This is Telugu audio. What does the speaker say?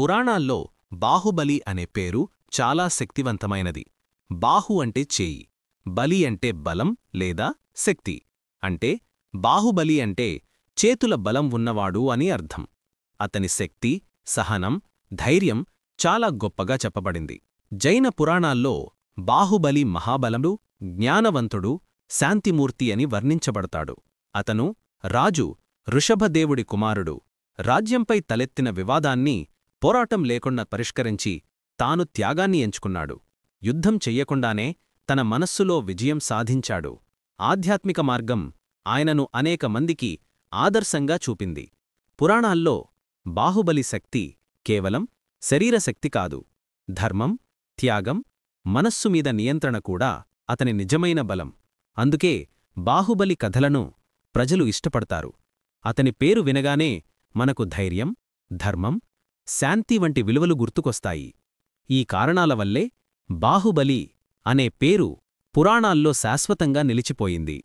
పురాణాల్లో బాహుబలి అనే పేరు చాలా శక్తివంతమైనది. బాహు అంటే చేయి, బలి అంటే బలం లేదా శక్తి. అంటే బాహుబలి అంటే చేతుల బలం ఉన్నవాడు అని అర్థం. అతని శక్తి, సహనం, ధైర్యం చాలా గొప్పగా చెప్పబడింది. జైన పురాణాల్లో బాహుబలి మహాబలుడు, జ్ఞానవంతుడు, శాంతిమూర్తి అని వర్ణించబడతాడు. అతను రాజు ఋషభదేవుడి కుమారుడు. రాజ్యంపై తలెత్తిన వివాదాన్ని పోరాటం లేకుండా పరిష్కరించి తాను త్యాగాన్ని ఎంచుకున్నాడు. యుద్ధం చెయ్యకుండానే తన మనస్సులో విజయం సాధించాడు. ఆధ్యాత్మిక మార్గం ఆయనను అనేక మందికి ఆదర్శంగా చూపింది. పురాణాల్లో బాహుబలి శక్తి కేవలం శరీరశక్తి కాదు, ధర్మం, త్యాగం, మనస్సుమీద నియంత్రణ కూడా అతని నిజమైన బలం. అందుకే బాహుబలి కథలను ప్రజలు ఇష్టపడతారు. అతని పేరు వినగానే మనకు ధైర్యం, ధర్మం, శాంతి వంటి విలువలు గుర్తుకొస్తాయి. ఈ కారణాల వల్లే బాహుబలి అనే పేరు పురాణాల్లో శాశ్వతంగా నిలిచిపోయింది.